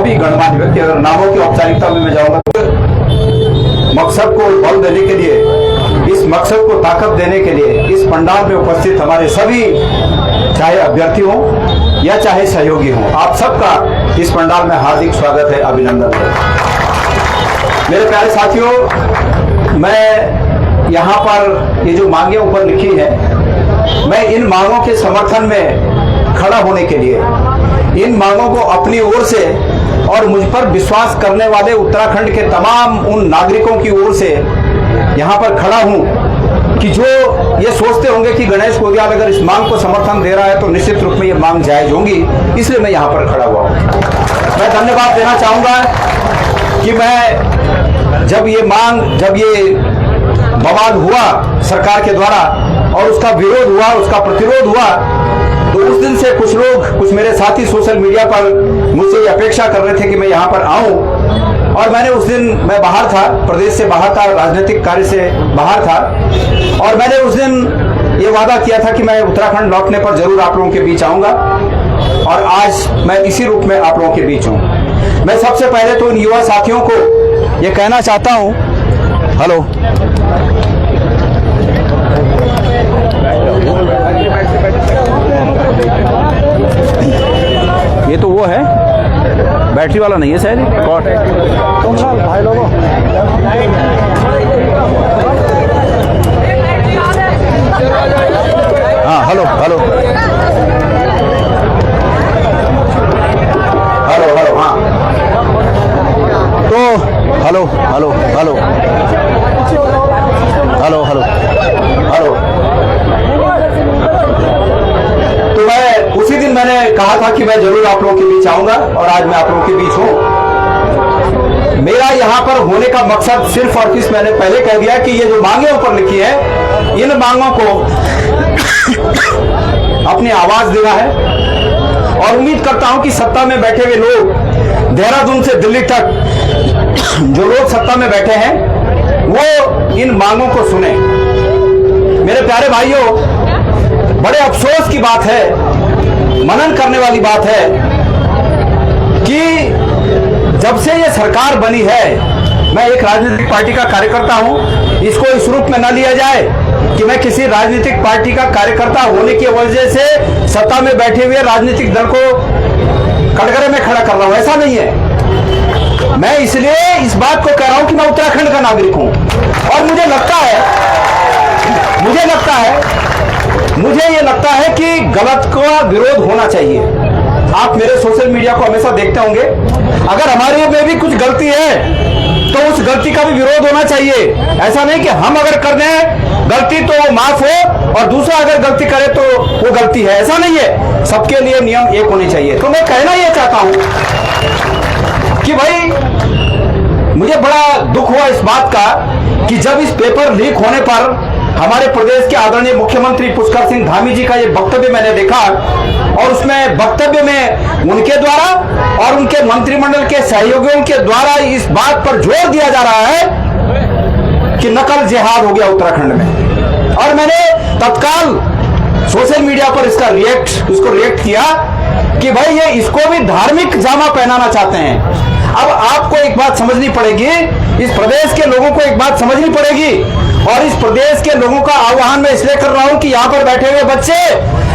सभी गणमान्य व्यक्ति, अगर नामों की औपचारिकता में मैं जाऊंगा, मकसद को बल देने के लिए, इस मकसद को ताकत देने के लिए इस पंडाल में उपस्थित हमारे सभी, चाहे अभ्यर्थी हों या चाहे सहयोगी हों, आप सबका इस पंडाल में हार्दिक स्वागत है, अभिनंदन है। मेरे प्यारे साथियों, मैं यहाँ पर ये जो मांगे ऊपर लिखी है, मैं इन मांगों के समर्थन में खड़ा होने के लिए, इन मांगों को अपनी ओर से और मुझ पर विश्वास करने वाले उत्तराखंड के तमाम उन नागरिकों की ओर से यहाँ पर खड़ा हूँ कि जो ये सोचते होंगे कि गणेश कोदियाल अगर इस मांग को समर्थन दे रहा है तो निश्चित रूप में ये मांग जायज होगी, इसलिए मैं यहाँ पर खड़ा हुआ हूँ। मैं धन्यवाद देना चाहूँगा कि मैं जब ये बवाल हुआ सरकार के द्वारा और उसका विरोध हुआ, उसका प्रतिरोध हुआ, तो उस दिन से कुछ मेरे साथी सोशल मीडिया पर मुझसे ये अपेक्षा कर रहे थे कि मैं यहाँ पर आऊं, और मैंने उस दिन, मैं बाहर था, प्रदेश से बाहर था, राजनीतिक कार्य से बाहर था, और मैंने उस दिन ये वादा किया था कि मैं उत्तराखंड लौटने पर जरूर आप लोगों के बीच आऊंगा, और आज मैं इसी रूप में आप लोगों के बीच हूँ। मैं सबसे पहले तो इन युवा साथियों को ये कहना चाहता हूँ, हेलो, ये तो वो है, बैटरी वाला नहीं है शायद, कॉट है। भाई लोगों, हाँ, हेलो हेलो हेलो हेलो, हाँ, तो hello hello hello hello hello hello, तो मैं उसी दिन मैंने कहा था कि मैं जरूर आप लोगों के बीच आऊंगा, और आज मैं आप लोगों के बीच हूं। मेरा यहाँ पर होने का मकसद सिर्फ और सिर्फ, मैंने पहले कह दिया कि ये जो मांगे ऊपर लिखी है, इन मांगों को अपनी आवाज देना है, और उम्मीद करता हूं कि सत्ता में बैठे हुए लोग, देहरादून से दिल्ली तक जो लोग सत्ता में बैठे हैं, वो इन मांगों को सुने। मेरे प्यारे भाइयों, बड़े अफसोस की बात है, मनन करने वाली बात है कि जब से ये सरकार बनी है, मैं एक राजनीतिक पार्टी का कार्यकर्ता हूं, इसको इस रूप में न लिया जाए कि मैं किसी राजनीतिक पार्टी का कार्यकर्ता होने की वजह से सत्ता में बैठे हुए राजनीतिक दल को कटघरे में खड़ा कर रहा हूं, ऐसा नहीं है। मैं इसलिए इस बात को कह रहा हूं कि मैं उत्तराखंड का नागरिक हूं, और मुझे ये लगता है कि गलत का विरोध होना चाहिए। आप मेरे सोशल मीडिया को हमेशा देखते होंगे, अगर हमारे में भी कुछ गलती है तो उस गलती का भी विरोध होना चाहिए। ऐसा नहीं कि हम अगर कर दें गलती तो वो माफ हो, और दूसरा अगर गलती करे तो वो गलती है, ऐसा नहीं है। सबके लिए नियम एक होने चाहिए। तो मैं कहना यह चाहता हूं कि भाई, मुझे बड़ा दुख हुआ इस बात का कि जब इस पेपर लीक होने पर हमारे प्रदेश के आदरणीय मुख्यमंत्री पुष्कर सिंह धामी जी का ये वक्तव्य मैंने देखा, और उसमें वक्तव्य में उनके द्वारा और उनके मंत्रिमंडल के सहयोगियों के द्वारा इस बात पर जोर दिया जा रहा है कि नकल जिहाद हो गया उत्तराखंड में। और मैंने तत्काल सोशल मीडिया पर इसको रिएक्ट किया कि भाई ये इसको भी धार्मिक जामा पहनाना चाहते हैं। अब आपको एक बात समझनी पड़ेगी, इस प्रदेश के लोगों को एक बात समझनी पड़ेगी, और इस प्रदेश के लोगों का आह्वान मैं इसलिए कर रहा हूं कि यहाँ पर बैठे हुए बच्चे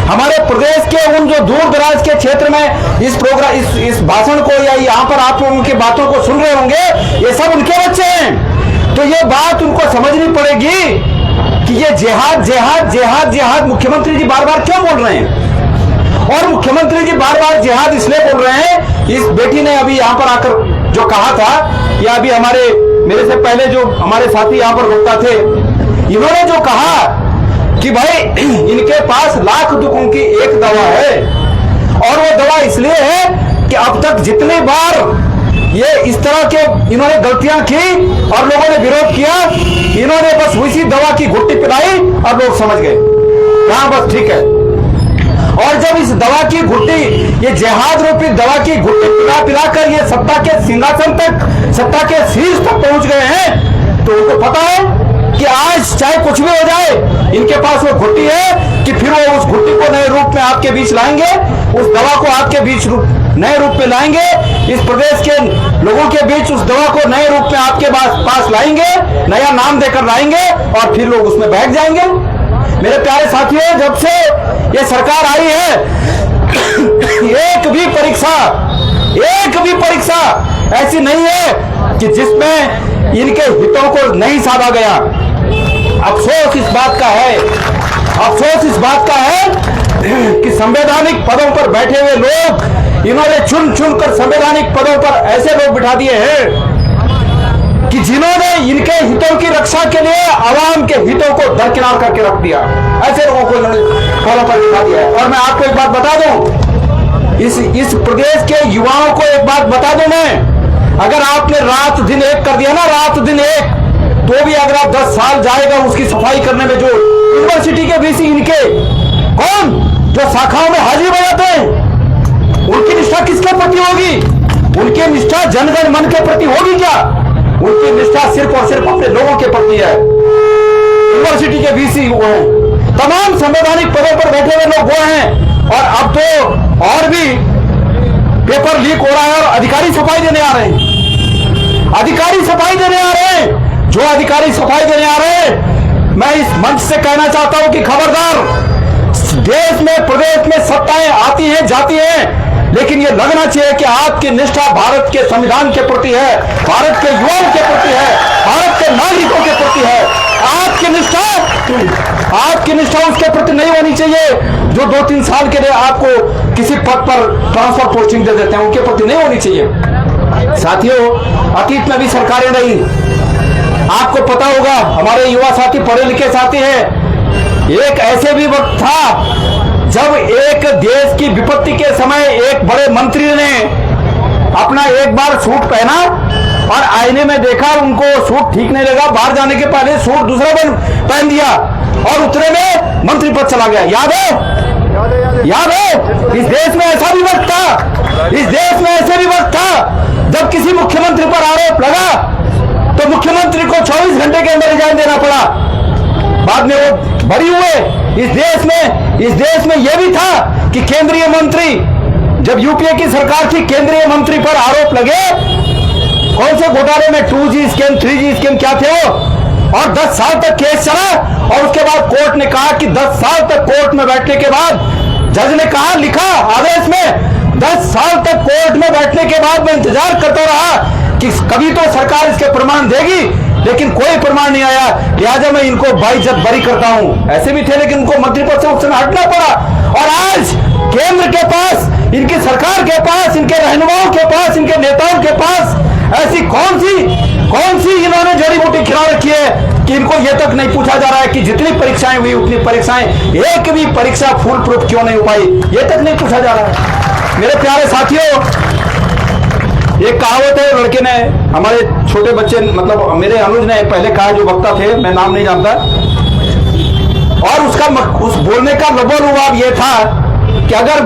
हमारे प्रदेश के उन जो दूर दराज के क्षेत्र में इस भाषण को या यहाँ पर आप लोगों की बातों को सुन रहे होंगे, ये सब उनके बच्चे हैं। तो ये बात उनको समझनी पड़ेगी कि ये जिहाद जिहाद जिहाद जिहाद मुख्यमंत्री जी बार बार क्यों बोल रहे हैं, और मुख्यमंत्री जी बार बार जिहाद इसलिए बोल रहे हैं। इस बेटी ने अभी यहाँ पर आकर जो कहा था, या अभी मेरे से पहले जो हमारे साथी यहाँ पर वक्ता थे, इन्होंने जो कहा कि भाई इनके पास लाख दुखों की एक दवा है, और वो दवा इसलिए है कि अब तक जितनी बार ये इस तरह के इन्होंने गलतियां की और लोगों ने विरोध किया, इन्होंने बस उसी दवा की घुट्टी पिलाई और लोग समझ गए, हाँ बस ठीक है। और जब इस दवा की घुट्टी, ये जिहाद रूपी दवा की घुट्टी पिला पिला कर ये सत्ता के सिंहासन तक, सत्ता के शीर्ष तक पहुंच गए हैं, तो उनको पता है कि आज चाहे कुछ भी हो जाए, इनके पास वो घुट्टी है कि फिर वो उस घुट्टी को नए रूप में आपके बीच लाएंगे, उस दवा को आपके बीच नए रूप में लाएंगे इस प्रदेश के लोगों के बीच उस दवा को नए रूप में आपके पास लाएंगे, नया नाम देकर लाएंगे और फिर लोग उसमें बैठ जाएंगे। मेरे प्यारे साथियों, जब से ये सरकार आई है एक भी परीक्षा ऐसी नहीं है कि जिसमें इनके हितों को नहीं साधा गया। अफसोस इस बात का है कि संवैधानिक पदों पर बैठे हुए लोग इन्होंने चुन कर संवैधानिक पदों पर ऐसे लोग बिठा दिए हैं कि जिन्होंने इनके हितों की रक्षा के लिए आवाम के हितों को दरकिनार करके रख दिया। ऐसे लोगों को इन्होंने पदों पर बिठा दिया है। और मैं आपको एक बात बता दूं, इस प्रदेश के युवाओं को एक बात बता दूं मैं, अगर आपने रात दिन एक कर दिया ना, रात दिन एक, तो भी अगर आप 10 साल जाएगा उसकी सफाई करने में। जो यूनिवर्सिटी के वीसी इनके कौन जो शाखाओं में हाजिरी बनाते हैं, उनकी निष्ठा किसके प्रति होगी? उनकी निष्ठा जनगण मन के प्रति होगी क्या? उनकी निष्ठा सिर्फ और सिर्फ अपने लोगों के प्रति है। यूनिवर्सिटी के वीसी वो हैं, तमाम संवैधानिक पदों पर बैठे हुए लोग वो हैं। और अब तो और भी पेपर लीक हो रहा है और अधिकारी सफाई देने आ रहे हैं। जो अधिकारी सफाई देने आ रहे हैं, मैं इस मंच से कहना चाहता हूं कि खबरदार, देश में प्रदेश में सत्ताएं आती हैं जाती हैं, लेकिन यह लगना चाहिए कि आपकी निष्ठा भारत के संविधान के प्रति है, भारत के युवाओं के प्रति है, भारत के नागरिकों के प्रति है। आपकी निष्ठा उसके प्रति नहीं होनी चाहिए जो 2-3 साल के लिए आपको किसी पद पर ट्रांसफर पोस्टिंग दे देते हैं, उनके प्रति नहीं होनी चाहिए। साथियों, अतीत में भी सरकारें रही, आपको पता होगा, हमारे युवा साथी पढ़े लिखे साथी हैं, एक ऐसे भी वक्त था जब एक देश की विपत्ति के समय एक बड़े मंत्री ने अपना एक बार सूट पहना और आईने में देखा, उनको सूट ठीक नहीं लगा, बाहर जाने के पहले सूट दूसरा पहन दिया और उतरे में मंत्री पद चला गया। याद है? इस देश में ऐसा भी वक्त था, जब किसी मुख्यमंत्री पर आरोप लगा तो मुख्यमंत्री को 24 घंटे के अंदर रिजाइन देना पड़ा। बाद में वो बरी हुए। इस देश में यह भी था कि केंद्रीय मंत्री, जब यूपीए की सरकार थी, केंद्रीय मंत्री पर आरोप लगे, कौन से घोटाले में 2G स्कैम 3G स्कैम क्या थे वो, और 10 साल तक केस चला। और उसके बाद कोर्ट ने कहा कि 10 साल तक कोर्ट में बैठने के बाद, जज ने कहा, लिखा आदेश में, 10 साल तक कोर्ट में बैठने के बाद मैं इंतजार करता रहा कि कभी तो सरकार इसके प्रमाण देगी, लेकिन कोई प्रमाण नहीं आया, लिहाजा मैं इनको बाइज्जत बरी करता हूं। ऐसे भी थे, लेकिन उनको मंत्री पद से उस समय हटना पड़ा। और आज केंद्र के पास, इनकी सरकार के पास, इनके रहनुमाओं के पास, इनके नेताओं के पास ऐसी कौन सी इन्होंने जड़ी बूटी खिला रखी है कि इनको यह तक नहीं पूछा जा रहा है कि जितनी परीक्षाएं हुई उतनी परीक्षाएं, एक भी परीक्षा फुल प्रूफ क्यों नहीं हो पाई, यह तक नहीं पूछा जा रहा है। मेरे प्यारे साथियों, एक कहावत है, लड़के ने, हमारे छोटे बच्चे, मतलब मेरे अनुज ने पहले कहा, जो वक्ता थे, मैं नाम नहीं जानता, और उस बोलने का लबोलुबाब ये था कि अगर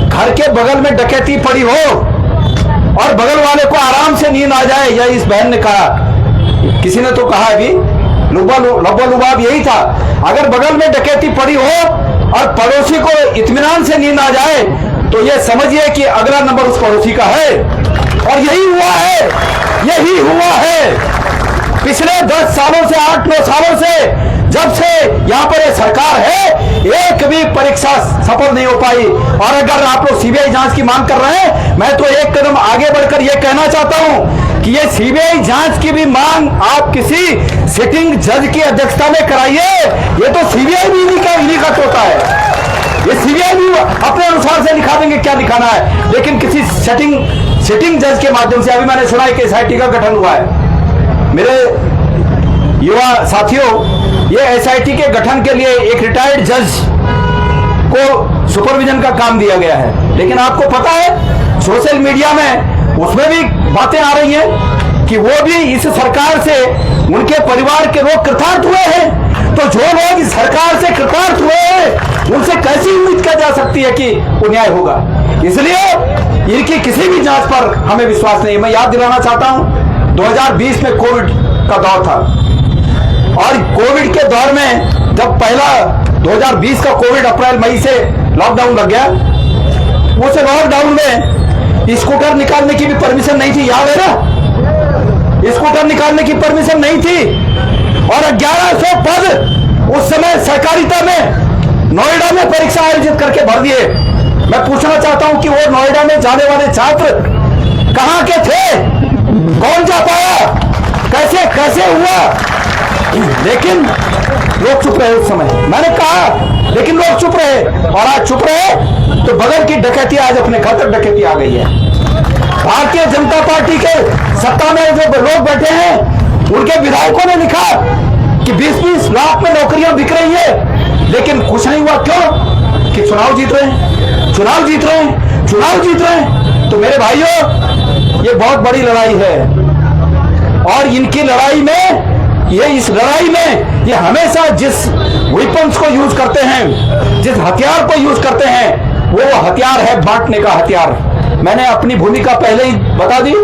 घर के बगल में डकैती पड़ी हो और बगल वाले को आराम से नींद आ जाए, या इस बहन ने कहा, किसी ने तो कहा अभी, लबोलुबाब यही था, अगर बगल में डकैती पड़ी हो और पड़ोसी को इत्मीनान से नींद आ जाए तो ये समझिए कि अगला नंबर उस पड़ोसी का है। और यही हुआ है पिछले 10 सालों से, 8-9 सालों से, जब से यहाँ पर ये सरकार है, एक भी परीक्षा सफल नहीं हो पाई। और अगर आप लोग सीबीआई जांच की मांग कर रहे हैं, मैं तो एक कदम आगे बढ़कर यह कहना चाहता हूं कि ये सीबीआई जांच की भी मांग आप किसी सिटिंग जज की अध्यक्षता में कराइए। ये तो सीबीआई भी इन्हीं का तोता है, ये सीबीआई भी अपने अनुसार से लिखा देंगे क्या लिखाना है, लेकिन किसी सिटिंग जज के माध्यम से। अभी मैंने सुना है कि एसआईटी का गठन हुआ है। मेरे युवा साथियों, ये एसआईटी के गठन के लिए एक रिटायर्ड जज को सुपरविजन का काम दिया गया है, लेकिन आपको पता है सोशल मीडिया में उसमें भी बातें आ रही हैं कि वो भी इस सरकार से, उनके परिवार के लोग कृतार्थ हुए हैं। तो जो लोग इस सरकार से कृतार्थ हुए हैं, उनसे कैसी उम्मीद की जा सकती है कि न्याय होगा? इसलिए इनकी किसी भी जांच पर हमें विश्वास नहीं। मैं याद दिलाना चाहता हूं, 2020 में कोविड का दौर था, और कोविड के दौर में जब पहला 2020 का कोविड अप्रैल मई से लॉकडाउन लग गया, उस लॉकडाउन में स्कूटर निकालने की भी परमिशन नहीं थी, याद है ना? स्कूटर निकालने की परमिशन नहीं थी। और 1100 पद उस समय सहकारिता में नोएडा में परीक्षा आयोजित करके भर दिए। मैं पूछना चाहता हूं कि वो नोएडा में जाने वाले छात्र कहां के थे? कौन जा पाया? कैसे कैसे हुआ? लेकिन लोग चुप रहे उस समय, मैंने कहा, लेकिन लोग चुप रहे। और आज चुप रहे तो बगल की डकैती आज अपने घर तक डकैती आ गई है। भारतीय जनता पार्टी के सत्ता में जो लोग बैठे हैं उनके विधायकों ने लिखा कि 20-20 लाख में नौकरियां बिक रही है, लेकिन कुछ नहीं हुआ। क्यों? कि चुनाव जीत रहे हैं, चुनाव जीत रहे हैं, चुनाव जीत रहे हैं। तो मेरे भाइयों, ये बहुत बड़ी लड़ाई है और इनकी लड़ाई में, इस लड़ाई में ये हमेशा जिस वेपन्स को यूज करते हैं, जिस हथियार को यूज करते हैं, वो हथियार है बांटने का हथियार। मैंने अपनी भूमिका पहले ही बता दी।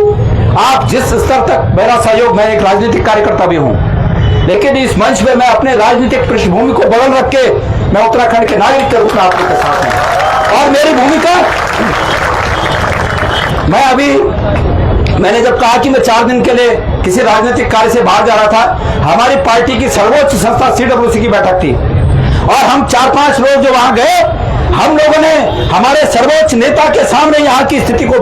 आप जिस स्तर तक मेरा सहयोग, मैं एक राजनीतिक कार्यकर्ता भी हूं, लेकिन इस मंच में मैं अपने राजनीतिक पृष्ठभूमि को बदल रख के मैं उत्तराखंड के नागरिक के रूप में आपके साथ हूं। और मेरी भूमिका, मैंने जब कहा कि मैं 4 दिन के लिए किसी राजनीतिक कार्य से बाहर जा रहा था, हमारी पार्टी की सर्वोच्च संस्था CWC की बैठक थी और हम 4-5 लोग जो वहां गए, हम लोगों ने हमारे सर्वोच्च नेता के सामने यहाँ की स्थिति को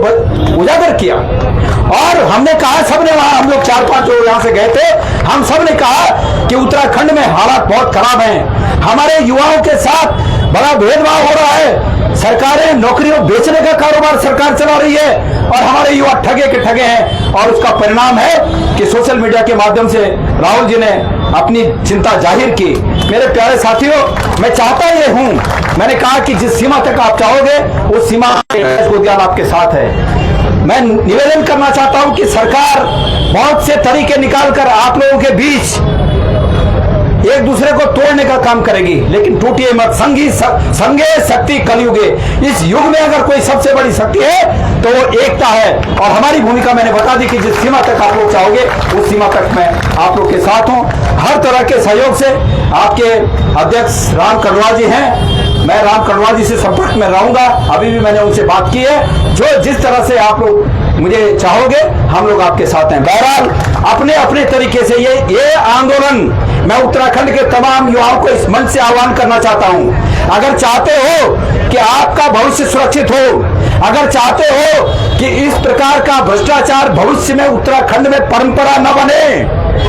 उजागर किया और हमने कहा, सबने वहां, हम लोग 4-5 लोग यहाँ से गए थे, हम सब ने कहा कि उत्तराखंड में हालात बहुत खराब हैं, हमारे युवाओं के साथ बड़ा भेदभाव हो रहा है, सरकारें नौकरियों बेचने का कारोबार सरकार चला रही है और हमारे युवा ठगे के ठगे हैं। और उसका परिणाम है कि सोशल मीडिया के माध्यम से राहुल जी ने अपनी चिंता जाहिर की। मेरे प्यारे साथियों, मैं चाहता ये हूं, मैंने कहा कि जिस सीमा तक आप चाहोगे उस सीमा गोदियाल आपके साथ है। मैं निवेदन करना चाहता हूं कि सरकार बहुत से तरीके निकालकर आप लोगों के बीच एक दूसरे को तोड़ने का काम करेगी, लेकिन टूटिए मत। संगे शक्ति कलयुगे। इस युग में अगर कोई सबसे बड़ी शक्ति है तो वो एकता है। और हमारी भूमिका मैंने बता दी कि जिस सीमा तक आप लोग चाहोगे उस सीमा तक मैं आप लोग के साथ हूं। हर तरह के सहयोग से आपके अध्यक्ष राम कड़वा जी हैं, मैं राम कड़वा जी से संपर्क में रहूंगा, अभी भी मैंने उनसे बात की है। जो जिस तरह से आप लोग मुझे चाहोगे हम लोग आपके साथ हैं। बहरहाल अपने अपने तरीके से ये आंदोलन मैं उत्तराखंड के तमाम युवाओं को इस मंच से आह्वान करना चाहता हूं। अगर चाहते हो कि आपका भविष्य सुरक्षित हो, अगर चाहते हो कि इस प्रकार का भ्रष्टाचार भविष्य में उत्तराखंड में परंपरा न बने,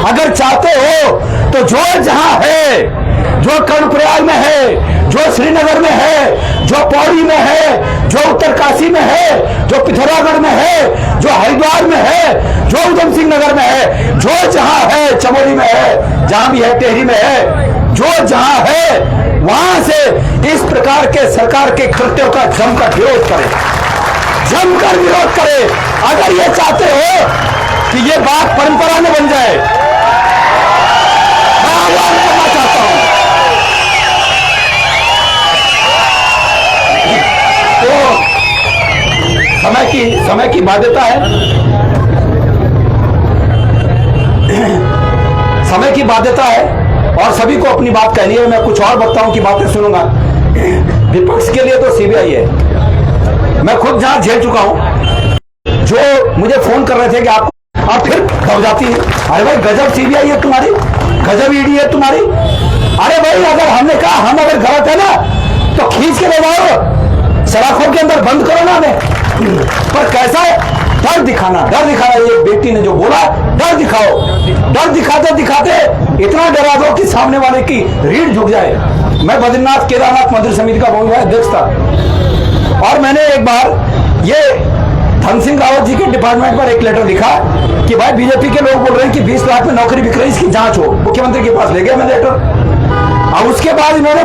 अगर चाहते हो तो जो जहां है, जो कर्णप्रयाग में है, जो श्रीनगर में है, जो पौड़ी में है, जो उत्तरकाशी में है, जो पिथौरागढ़ में है, जो हरिद्वार में है, जो उधम सिंह नगर में है, जो जहां है, चमोली में है, जहां भी है, टेहरी में है, जो जहां है वहां से इस प्रकार के सरकार के कृत्यों का जमकर विरोध करे, जमकर विरोध करे। अगर ये चाहते हो कि ये बात परंपरा न बन जाए, मैं आह्वान करना चाहता हूं। तो समय की बाध्यता है, समय की बाध्यता है और सभी को अपनी बात कहनी है। मैं कुछ और वक्ताओं की बातें सुनूंगा। विपक्ष के लिए तो CBI है, मैं खुद जहां झेल चुका हूं। जो मुझे फोन कर रहे थे कि आप फिर दब जाती है, अरे भाई गजब CBI है तुम्हारी, गजब ED है तुम्हारी। अरे भाई अगर हमने कहा हम अगर गलत है ना तो खींच के ले जाओ, सलाखों के अंदर बंद करो ना हमें। पर कैसा डर दिखाना, ये बेटी ने जो बोला, डर दिखाओ, डर दिखाते दिखाते इतना डरा दो कि सामने वाले की रीढ़ झुक जाए। मैं बद्रीनाथ केदारनाथ मंदिर समिति का बहुत अध्यक्ष था और मैंने एक बार ये धन सिंह रावत जी के डिपार्टमेंट पर एक लेटर लिखा कि भाई बीजेपी के लोग बोल रहे हैं कि 20 लाख में नौकरी बिक रही, इसकी जांच हो। मुख्यमंत्री के पास ले गया मैं लेटर और उसके बाद इन्होंने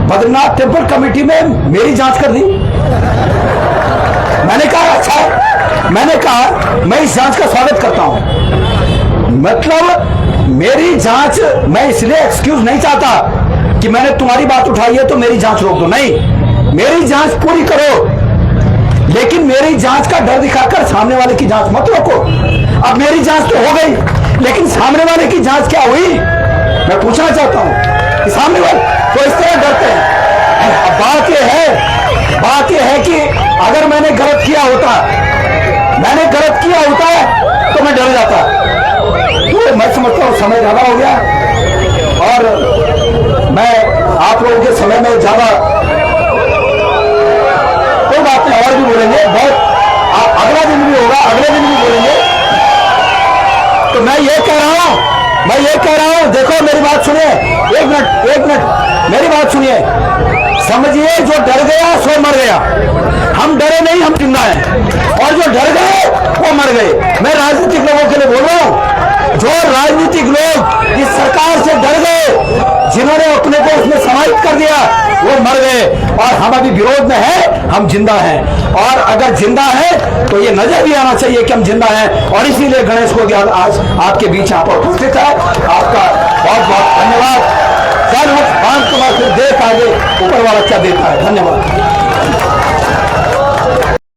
बद्रीनाथ टेम्पल कमेटी में मेरी जांच कर दी। मैंने कहा अच्छा, मैंने कहा मैं इस जांच का स्वागत करता हूं। मतलब मेरी जांच, मैं इसलिए एक्सक्यूज नहीं चाहता कि मैंने तुम्हारी बात उठाई है तो मेरी जांच रोक दो, नहीं, मेरी जांच पूरी करो, लेकिन मेरी जांच का डर दिखाकर सामने वाले की जांच मत रोको। अब मेरी जांच तो हो गई, लेकिन सामने वाले की जांच क्या हुई, मैं पूछना चाहता हूं कि सामने वाले तो इस तरह डरते हैं। अब बात यह है कि अगर मैंने गलत किया होता मैंने गलत किया होता है तो मैं डर जाता। तो मैं समझता हूँ समय ज्यादा हो गया और मैं आप लोगों के समय में ज्यादा कोई बात नहीं, और भी बोलेंगे बहुत, अगला दिन भी होगा, अगले दिन भी बोलेंगे। तो मैं ये कह रहा हूं, देखो मेरी बात सुनिए, एक मिनट मेरी बात सुनिए। समझिए जो डर गया सो मर गया, हम डरे नहीं, हम जिंदा हैं, और जो डर गए वो मर गए। मैं राजनीतिक लोगों के लिए बोल रहा हूं, जो राजनीतिक लोग इस सरकार से डर गए, जिन्होंने अपने को उसमें समाहित कर दिया, वो मर गए, और हम अभी विरोध में हैं, हम जिंदा हैं। और अगर जिंदा है तो ये नजर भी आना चाहिए कि हम जिंदा हैं, और इसीलिए गणेश को आज आपके बीच यहाँ पर उपस्थित है। आपका बहुत बहुत धन्यवाद। कल उस बांध को फिर देख आगे ऊपर वाला क्या देता है। धन्यवाद।